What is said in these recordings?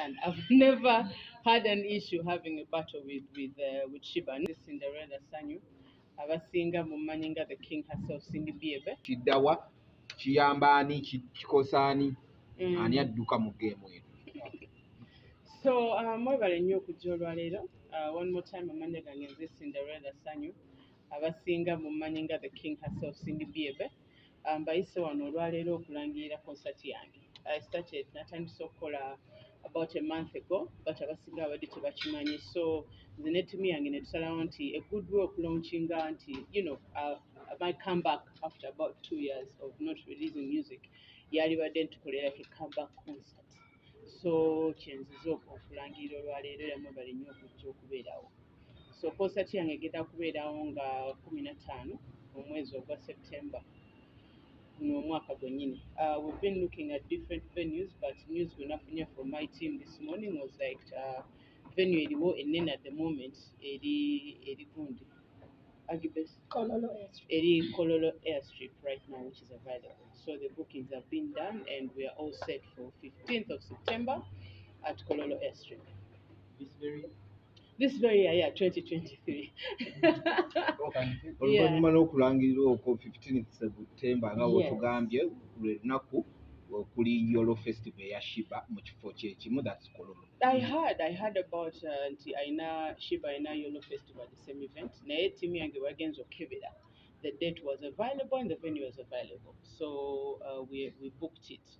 understand. I've never had an issue having a battle with Sheebah. This Cinderella Sanyu. Abasinga mumanyinga the king herself Cindy Biebe. Kiddawa kiyamba ani kikosaani ani adduka mu geemu eno. So mwebale nnyo okujja olwaleero. One more time amanya gange nze Cinderella Sanyu. Abasinga mumanyinga the king herself Cindy Biebe. Bayise wano olwaleero okulangirira concert yange. I started natandise okukola about a month ago, but abasinga abadde tebakimanyi. So nze ne ttiimu yange ne tusalawo nti a good way okulaunchinga nti I might come back after about 2 years of not releasing music. Yalibadde ntukolera like a comeback concert. So kyenziza okulangirira olwaleero era mwebale nnyo okujja okubeerawo. So concert yange egenda kubeerawo nga 15 omwezi ogwa September. We've been looking at different venues, but news we nafunye from my team this morning was like venue eriwo enene at the moment eri gundi Agibes Kololo airstrip right now, which is available. So the bookings have been done and we are all set for 15th of September at Kololo airstrip. This very year, 2023. Oluvannyuma n'okulangirira okwo 15th September nga bw'otugambye lwe lunaku okuli Yolo Festival ya Sheebah mu kifo kyekimu, that's Kololo. I heard about Sheebah ina Yolo Festival, the same event. Naye ttiimu yange bagenze okukebera. The date was available and the venue was available. So we booked it.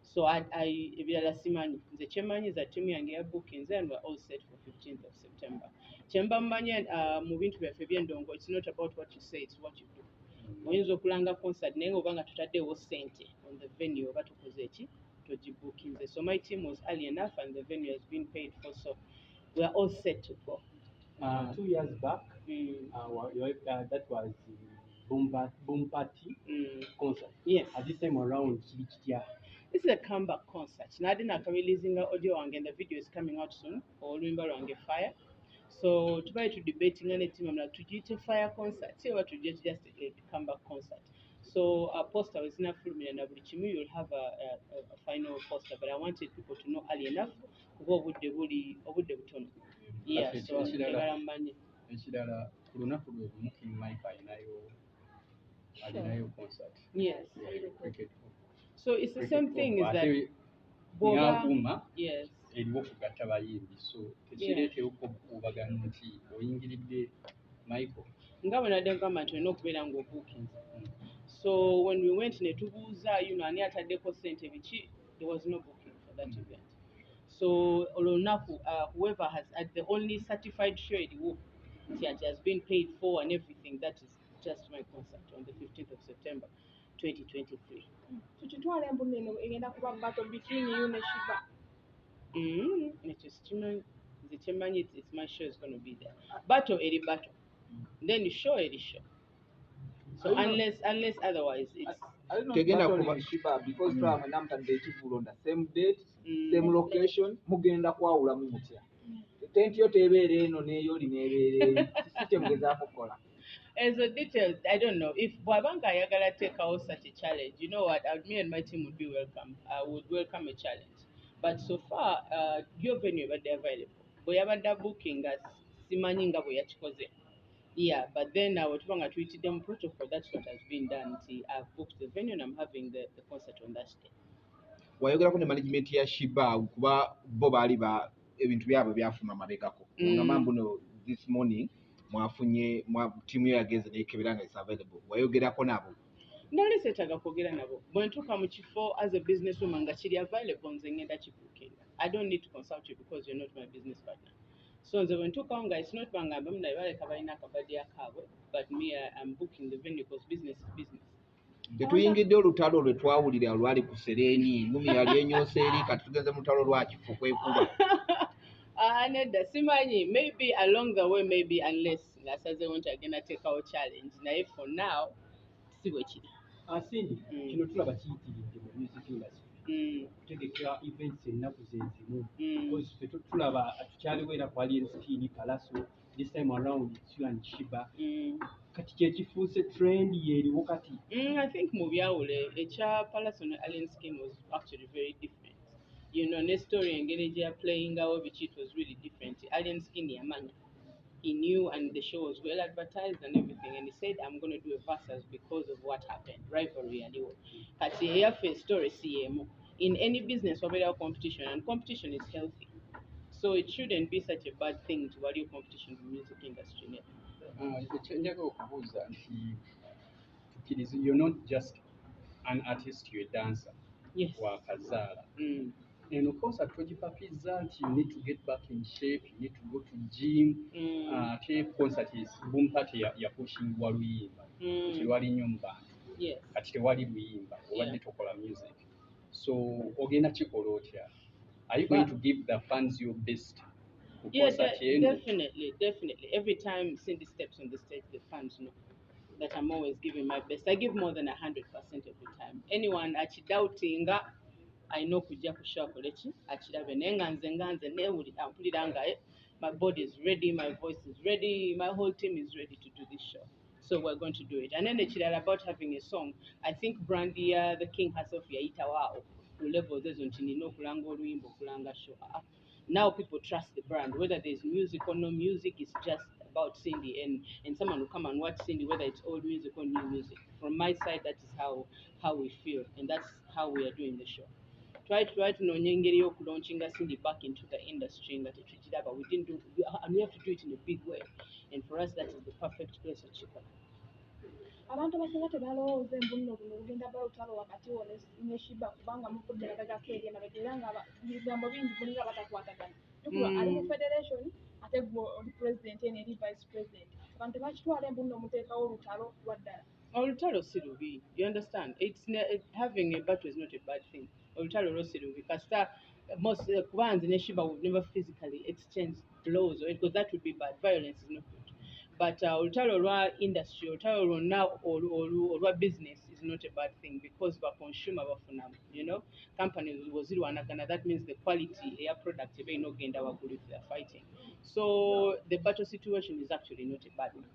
So ebirala simanyi. Nze kyemanyi za ttiimu yange ya bookings and we're all set for 15th of September. Kyemba mmanya mu bintu byaffe by'endongo, it's not about what you say, it's what you do. Oyinza okulanga concert naye oba nga tutaddewo ssente on the venue oba tukoze eki togibookinze. So my team was early enough and the venue has been paid for, so we are all set to go. 2 years back, that was the Boom Party concert. Yes. At this time around, this is a comeback concert. Nadi releasing audio and the video is coming out soon. Or remember on Fire. So to try to debating anything, I'm like to get a fire concert. Say what to just a comeback concert. So a poster is enough for me and you'll have a final poster. But I wanted people to know early enough what would they really or would they turn. Yeah, so yes. So it's the same thing is that yes. eriwo kugatta bayimbi so tekireetewo kubagana nti oyingiridde Michael nga bwe nadde nkama nti olina okubeera ng'obuukinze. So when we went ne tubuuza ani ataddeko ssente biki, there was no booking for that event. So olunaku whoever has at the only certified show eriwo nti has been paid for and everything, that is just my concert on the 15th of September 2023. So kitwala embulu eno egenda kuba battle between you and Sheebah. It's my show is going to be there. Battle, eri battle. Then show, eri show. So unless otherwise, it's. I don't know battle Sheebah because from an Amutadeko on the same date, same location, mugenda kwawula mu mutya. Tenti yo tebeere eno neyo linebeere. Sisi mugeza kukola. As a details, I don't know. If Bwabanga Yagala take out such a challenge, you know what? Me and my team would be welcome. I would welcome a challenge. But so far, your venue but they're available. Boyabada booking as Simaninga Boyachikoze. Yeah, but then I was wrong at them protocol. That's what has been done. See, I've booked the venue and I'm having the concert on that day. Wayogera ku ne management ya Sheebah kuba bo baali ba ebintu byabo byafuna mabegako. Ngamba no this morning mwafunye timu yageze nekebera nga is available. Wayogerako nabo. Nali setaga kwogera nabo. Bwe ntuuka mu kifo as a businesswoman nga kiri available nze ngenda kibookinga. I don't need to consult you because you're not my business partner. So nze bwe ntuukawo nga it's not bangamba munaye baleka balina akabadde akaabwe, but me I'm booking the venue because business is business. Tetuyingidde olutalo lwe twawulira lwali ku Sereni, ngumi yali enyoose eri kati tugenze mu lutalo lwa kifo kwekuba. Nedda simanyi, maybe along the way, maybe unless ngasaze won't agenda take our challenge. Naye for now, si bwe kiri. Asindi, kino tulaba kiyitiridde mu music industry. Kutegeka events ennaku zenzimu. Because tulaba tukyaliwo era ku Alien Skin, Palaso, this time around it's you and Sheebah. Kati kyekifuuse trend yeeriwo kati. I think mu byawule ekya Palaso ne Alien Skin was actually very different. You know, ne story engeri gye yaplayingawo biki, it was really different. Alien Skin yamanya. He knew, and the show was well advertised and everything, and he said, I'm going to do a versus because of what happened. Rivalry aliwo. Kati eyaffe story CM. In any business, wabera competition, and competition is healthy. So it shouldn't be such a bad thing to value competition in the music industry. Ekyenjaga okubuuza nti tukkirize, you're not just an artist, you're a dancer. Yes. Wakazaala. And of course, atogipapizza nti you need to get back in shape, you need to go to gym. Ate concert is boom party ya pushing wa luyimba. Tewali nnyo mu bantu. Yes. Kati tewali luyimba, obadde tokola music. So ogenda kikola otya? Are you going to give the fans your best? Yeah, definitely. Every time Cindy steps on the stage, the fans know that I'm always giving my best. I give more than 100% every time. Anyone doubting, I know kujja kushakola ki akirabe naye nga nze mpulira nga my body is ready, my voice is ready, my whole team is ready to do this show. So we're going to do it. And then ekirala about having a song, I think Brandia, the King herself, yayitawo ku levels ezo nti nina okulanga oluyimba okulanga show. Now people trust the brand, whether there's music or no music. It's just about Cindy, and someone will come and watch Cindy, whether it's old music or new music. From my side, that is how we feel, and that's how we are doing the show. Try to know engeri y'okulaunching Cindy back into the industry nga tetugiraba. We didn't do, and we have to do it in a big way, and for us that is the perfect place to chip. Abantu abasinga tebalowooza embuno buno bugenda balutalo wakati wo ne Sheebah kubanga mufudde emabegako eri emabega era nga ebigambo bingi mulinga batakwatagana. Jukira ali mu federation ate gwe oli president eno eri vice president. Abantu tebakitwala embuno muteekawo olutalo lwa ddala. Olutalo si lubi. You understand? Having a battle is not a bad thing. Olutalo lwo si lubi. Kasita most kubanze ne Sheebah would never physically exchange blows, because that would be bad. Violence is not good. But olutalo lwa industry, olutalo lwonna olwa business is not a bad thing, because ba consumer bafuna, you know, companies wazirwanagana. That means the quality air product ebe inogenda waggulu if they are fighting. So the battle situation is actually not a bad one.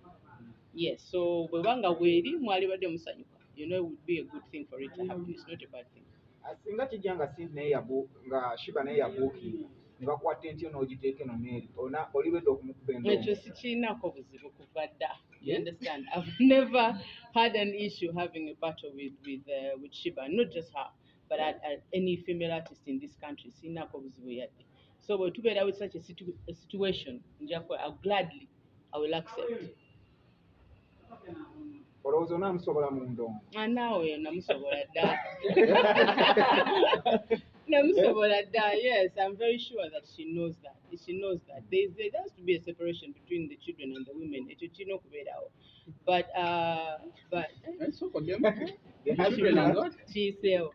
Yes, so bwebanga bweri mwali badde musanyuka, you know, it would be a good thing for it to happen. It's not a bad thing. Singa kijja nga Cindy naye nga Sheebah naye yabuukinga ne bakwata entyo n'ogiteeka eno Mary oliwedde okumukuba endongo. Ekyo sikirinako buzibu kuva dda. You understand? I've never had an issue having a battle with Sheebah, not just her, but at any female artist in this country. Sirinako buzibu yadde. So bwe tubeera with such a situation, I will accept. Olowooza onaamusobola mu ndongo? Naawe namusobola dda. Namusobola dda. Yes, I'm very sure that she knows that. She knows that. There has to be a separation between the children and the women. Ekyo kirina okubeerawo. But kiyiseewo.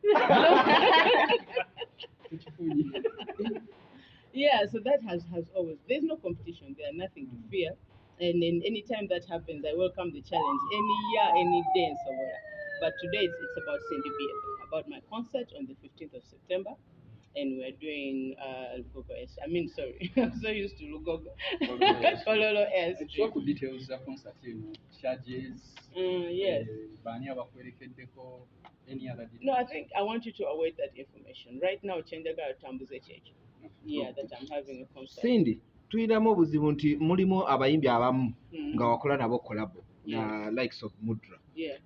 Yeah, so that has always, there's no competition there, nothing to fear. And then anytime that happens, I welcome the challenge any year, any day, and so on. But today it's about Cindy BF, about my concert on the 15th of September. And we're doing Lugogo S. I mean, sorry, I'm so used to Lugogo. Kololo S. So could details the concert, charges, yes. Any other details? No, I think I want you to await that information. Right now, Chenjaga Tambuze Church. Yeah, that I'm having a concert. Cindy, tulinamu obuzibu nti mulimu abayimbi abamu nga wakola nabo kolabo na likes of Mudra.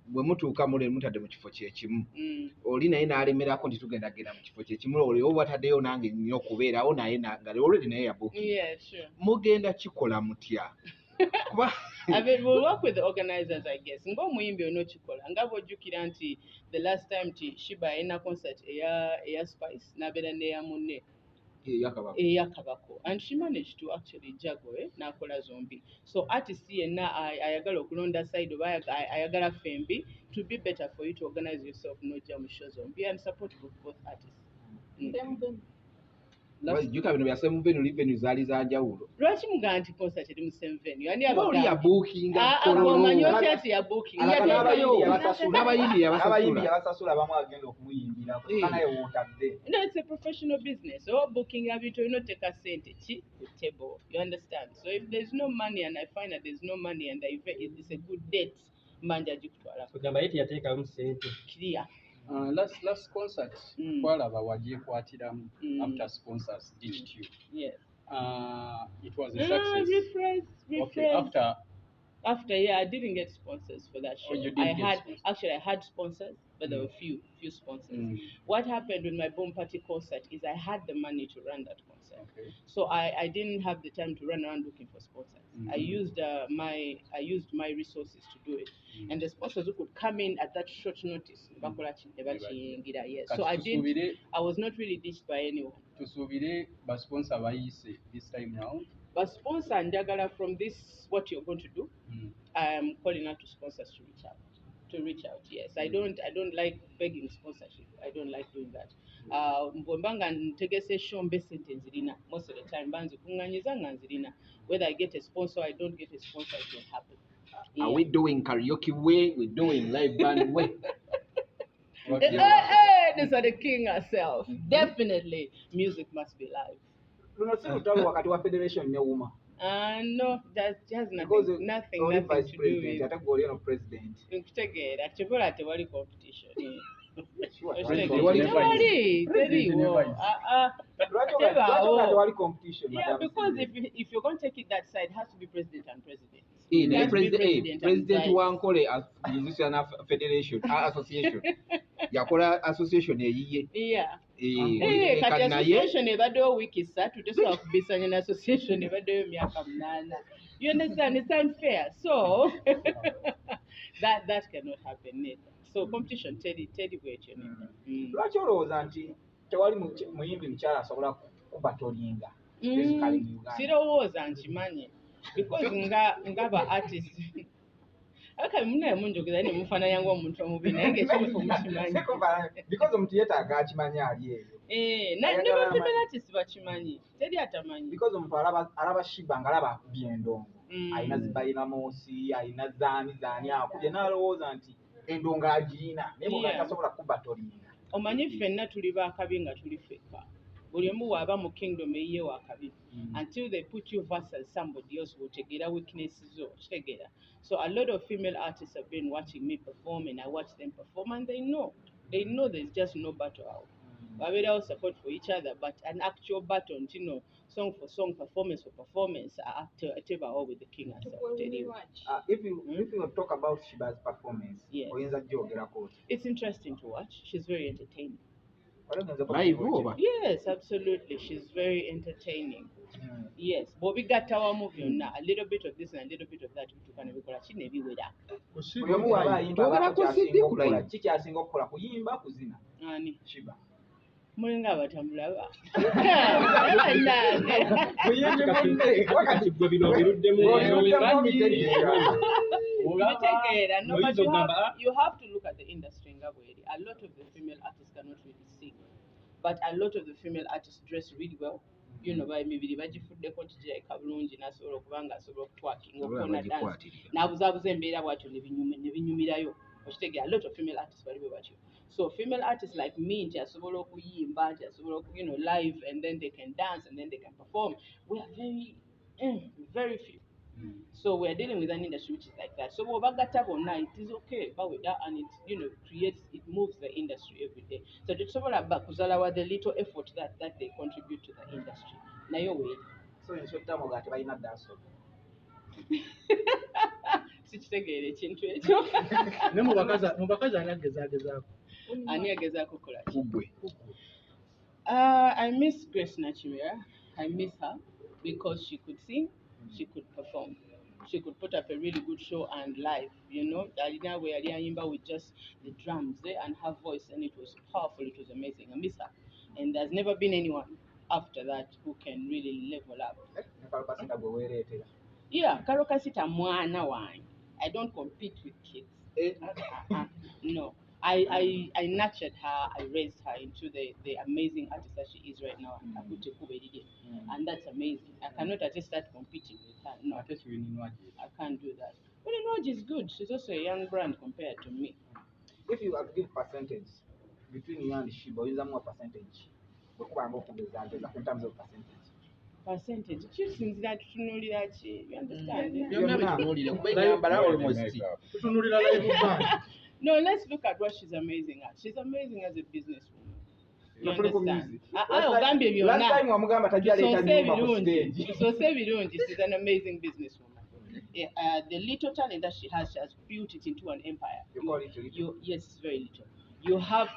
Bwe mutuuka mule mutadde mu kifo kyekimu. Oli naye n'alemerako nti tugenda genda mu kifo kyekimu, oli oba wataddeyo nange nnyo okubeerawo naye nga already naye yabuuki. Yeah, sure. Mugenda kikola mutya? We'll work with the organizers, I guess. Ng'omuyimbi onokikola. Nga bw'ojjukira nti the last time Sheebah yalina concert eya Spice n'abeera n'eya munne. Eyakabako. And she managed to actually juggle n'akola zombi. So artist yenna ayagala okulonda side oba ayagala fembi, to be better for you to organize yourself n'ojja mu show zombi and support both artists. Jjuka bino bya same venue venue zaali za njawulo. Lwaki mugaa nti concert eri mu same venue? Ani oli yabuukinga Kololo. Omanyi otya ati yabuukinga? N'abayimbi yabasasula abamu agenda okumuyimbira naye wootadde. No, it's a professional business. So booking ebintu olina oteeka ssente ki ku table. You understand? So if there's no money and I find that there's no money and it's a good date, manja gikutwala. Kugamba yeti yateekamu ssente. Clear. Last concert twalaba wagyekwatiramu after sponsors ditched you. Yes. It was a success. Rephrase. Okay, after I didn't get sponsors for that show. You didn't get sponsors. Actually I had sponsors, but there were few sponsors. What happened with my Boom Party concert is I had the money to run that concert. Okay. So I didn't have the time to run around looking for sponsors. I used my resources to do it. And the sponsors who could come in at that short notice. Yes. So I was not really ditched by anyone. Tusubire basponsor bayise this time round. But sponsor Njagala from this what you're going to do, I am calling out to sponsors to reach out. Yes. I don't like begging sponsorship. I don't like doing that. Mbanga ntegese shombe sentence zirina most of the time banzi kunganyiza nganzirina. Whether I get a sponsor or I don't get a sponsor, it will happen. Yeah. Are we doing karaoke way? We're doing live band way. These are the king herself. Definitely music must be live. Federation no, that has nothing to do with president. Competition. Yeah, because if you're going to take it that side, it has to be president and president. President Wankole as musician federation association. Yakola association eyiye. Yeah. Kati association ebaddewo wiiki 3 tesobola kubisanya n'association ebaddewo emyaka 8. You understand? It's unfair. So that cannot happen neither. So competition teri bwekyo neither. Lwaki olowooza nti tewali muyimbi mukyala asobola kuba tolinga? Sirowooza nkimanyi because ngaba artist aka munaye munjogeza ne mufaananya ng'omuntu omubi naye ng'ekimufu mukimanyi. Because omuntu yeetaaga akimanyi ali eyo. Ne bafemale artist bakimanyi. Teri atamanyi. Because omuntu alaba Sheebah ng'alaba byendongo. Alina zibayinamoosi, alina zaani akubye n'alowooza nti endongo agirina naye bw'oba tasobola kuba tolinga. Omanyi ffenna tuli baakabi nga tuli ffekka. Buli omu bw'aba mu kingdom eyiye waakabi. Until they put you versus somebody else wotegeera weaknesses zo kitegeera. So a lot of female artists have been watching me perform and I watch them perform and they know there's just no battle out. We all support for each other, but an actual battle, song for song, performance for performance, all with the king herself. If you talk about Sheebah's performance, yes. It's interesting to watch. She's very entertaining. Yes, absolutely. She's very entertaining. Yes, but we got our movie now. A little bit of this and a little bit of that. Mulinga batambula ba. You have to look at the industry in Gabwedi. A lot of the female artists cannot really sing, but a lot of the female artists dress really well. By maybe bagifudde ko tije kabulungi nasobola okubanga asobola okutwakinga okona dance. Nabuzabuza embeera bwatyo ne binyumirayo. A lot of female artists bali bwatyo. So female artists like me, asobola okuyimba, asobola live, and then they can dance and then they can perform. We are very few. So we are dealing with an industry which is like that. So it is okay, and it moves the industry every day. So the little effort that they contribute to the industry. Now your way. So in short term, that why not dance? Sikitegere ekintu ekyo. Ne mubakazi anagezaako. Ani agezaako kola ki? I miss Grace Nachimera. I miss her because she could sing, she could perform. She could put up a really good show and live, Talina we are with just the drums there and her voice, and it was powerful, it was amazing. I miss her. And there's never been anyone after that who can really level up. Yeah, Karokasita mwana wine. I don't compete with kids. No. I nurtured her, I raised her into the amazing artist that she is right now. And that's amazing. I cannot just start competing with her. No, I can't do that. But Wininoji is good. She's also a young brand compared to me. If you have to give percentage between you and Sheebah, is there more percentage? In terms of percentage. Percentage. Kisinzira tutunulira ki? You understand? Byonna bitunuulire kuba enyambala almost. Tutunulira live band. No, let's look at what she's amazing at. She's amazing as a businesswoman. You understand? Ogambye byonna. Last time wamugamba tajja leeta nyumba ku stage. Tusoose birungi. She's an amazing businesswoman. The little talent that she has built it into an empire. You call it little? Yes, it's very little. You have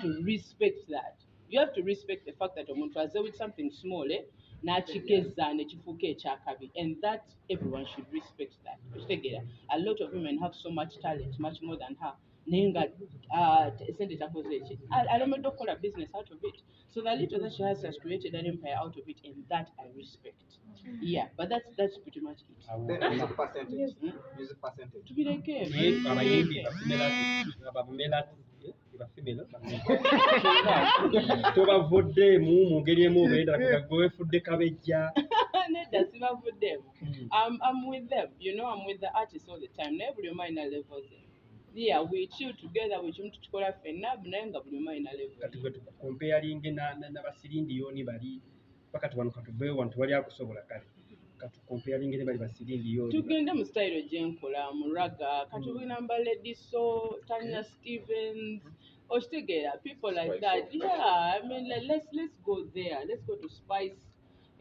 to respect that. You have to respect the fact that omuntu aze with something small, n'akigeza nekifuuka ekyakabi, and that everyone should respect that. A lot of women have so much talent, much more than her. Naye nga sente takoze eki. Alemedde okukola business out of it. So the little that she has created an empire out of it, and that I respect. Yeah, but that's pretty much it. The music percentage. Music percentage. Tubireke. Tobavuddeemu mu ngeri emu obeera gwe wefudde kabejja. Nedda sibavuddeemu. I'm with them. You know, I'm with the artists all the time. Naye buli omu alina levels ze. Yeah, we chill together, we chill tukikola ffenna naye nga buli omu alina level. Kati gwe tukompeyalinge n'abasirindiyoni bali pakati wano katuveewo wano tewali akusobola kale. Katukompeyalinge ne bali basirindiyoni. Tugende mu style gye nkola mu raga katubina Lady So, Tanya Stevens, okitegeera people like that. Yeah, I mean let's go there. Let's go to Spice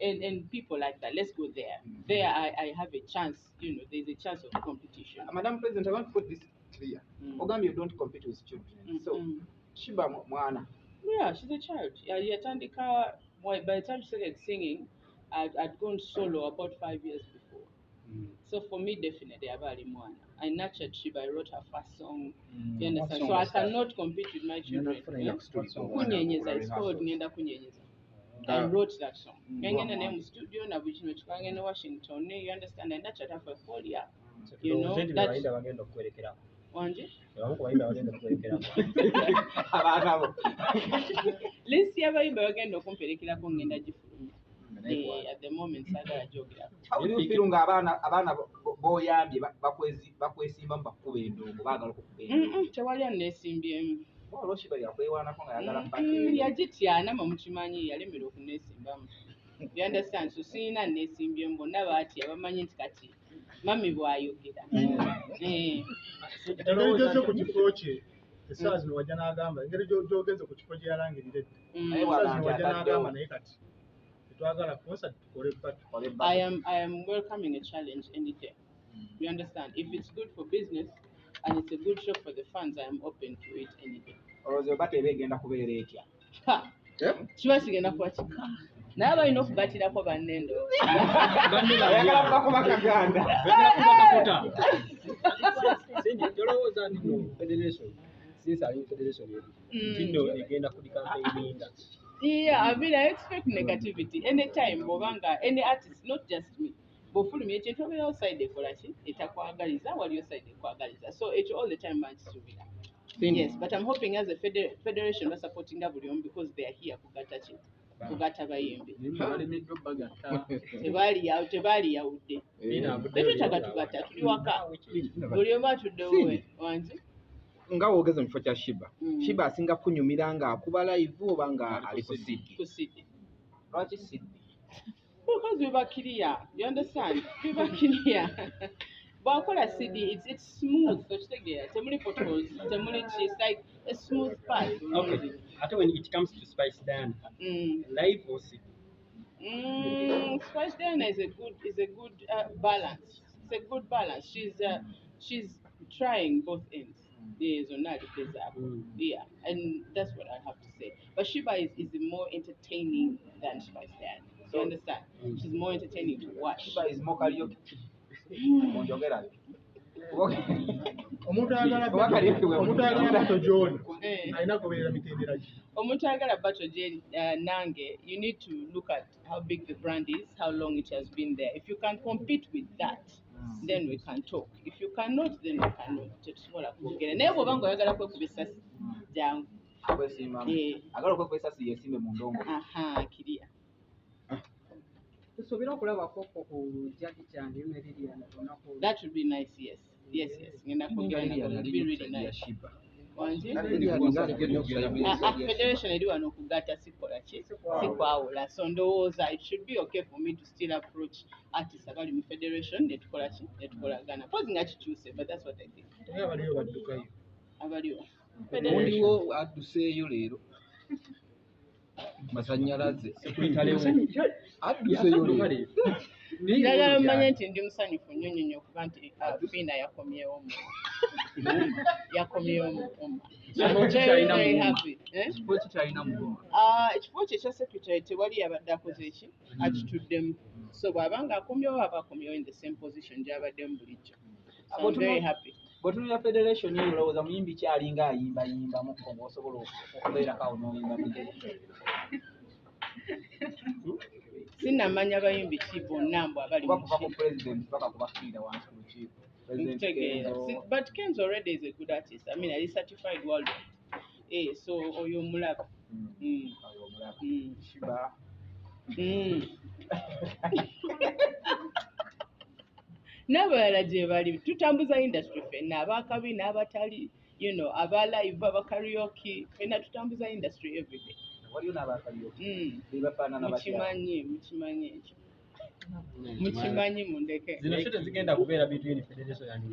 and people like that. Let's go there. There I have a chance, you know, there's a chance of competition. Madam President, I want to put this clear. Ogambye you don't compete with children. So Sheebah mwana. Yeah, she's a child. Yatandika, by the time she started singing, I'd gone solo about 5 years before. So for me, definitely, Abali Mwana. I nurtured Sheebah. I wrote her first song. You understand? So I cannot compete with my children. Kunyenyeza, it's called Ngenda Kunyenyeza. I wrote that song. Ngenda name studio na bujino chikwange in Washington. You understand? I nurtured her for a whole year. You know that. Wanje? Let's see abayimba bagenda okumperekerako ngenda gifulumya. At the moment sagala jogera. How do you feel nga abaana boyambye bakwesimba bakuba endongo baagala okukuba? Tewali anneesimbyemu. Olwo Sheebah yakwewaanako nga yagala mpake. Yagityana mukimanyi yalemera okuneesimbamu. You understand? So siina anneesimbyemu bonna baatya bamanyi nti kati mami bw'ayogera. Engeri gy'oze ku kifo kye essaawa zino wajja n'agamba engeri gy'ogeze ku kifo gye yalangiridde essaawa zino wajja n'agamba naye kati tetwagala concert tukole pati. I am welcoming a challenge any day. You understand? If it's good for business and it's a good show for the fans, I am open to it any day. Olowooza batera egenda kubeera etya? Kiba kigenda kuba kika. Naye balina okugatirako bannendo. Ayagala kubakuba kaganda. Tolowooza nti no federation since ali federation ntindo egenda kuli campaign. Yeah, I mean, I expect negativity anytime. Bobanga, any artist, not just me. Bofulumya ekintu obeera outside ekola ki etakwagaliza wali outside ekwagaliza. So it's all the time much to be. Yes, but I'm hoping as a federation we're supporting buli omu because they are here kugata ki kugata bayimbi. Tebali yawudde. Tetutaka tugata tuli waka. Buli omu atuddewo wanzi. Nga woogeza mu kifo kya Sheebah. Sheebah asinga kunyumira nga akuba live oba nga ali ku CD. Ku CD. Lwaki CD? Because we were clear. You understand? We were clear. Bwakola CD, it's smooth. Temuli potholes, temuli cheese, like a smooth path. Okay. After when it comes to Spice Diana, live or CD? Spice Diana is a good balance. It's a good balance. She's trying both ends. Yeah, and that's what I have to say. But Sheebah is more entertaining than Spice Diana. You understand? She's more entertaining to watch. Sheebah is more karaoke. Omuntu ayagala Bato John alina kubeera mitendera ki? Omuntu ayagala Bato John nange, you need to look at how big the brand is, how long it has been there. If you can compete with that, then we can talk. If you cannot, then we cannot. Tetusobola kwogera. Naye bw'oba ng'oyagala kwekuba essasi jangu. Agala okwekuba essasi yeesimbe mu ndongo. Kiriya. That would be nice, yes. Yes. Ngenda kwogera nabo, it would be really nice. Federation eri wano okugata sikola ki sikwawula, so ndowooza it should be okay for me to still approach artists abali mu federation netukola ki netukolagana pozi nga kikyuse, but that's what I think. abaliwo Ondiwo adduseeyo leero masannyalaze adduseeyo leero njagala mmanye nti ndi musanyufu nnyo nnyo okuba nti fiina yakomyewo ekifo kikyalina Muwuma. Ekifo kye ekya secretary tewali yabadde akoze eki akituddemu, so bw'abanga akomyewo aba akomyewo in the same position gy'abaddemu bulijjo. So I'm very happy. Bw'otunula federation eyo olowooza muyimbi kyalinga ayimbayimbamuko ng'osobola okubeerako awo n'oyimba Sinnamanya bayimbi ki bonna mbw abali mu kuva ku president paka ku bafiira wansi ku lukiiko. But Kenzo already is a good artist. I mean, he's certified worldwide. So oyo mulaba. Sheebah. N'abalala gye bali tutambuza industry ffenna abakabi n'abatali, you know, aba live aba karaoke ffenna tutambuza industry every day. Waliyo n'abakaliyoke bebafaanana mukimanyi ekyo mukimanyi mundeke zino shote zigenda kubeera between federation and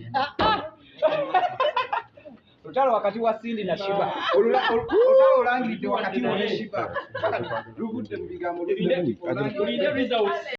Lutalo wakati wa Sindi na Sheebah. Lutalo olangiridde wakati wa Sheebah. Luvudde mu bigambo.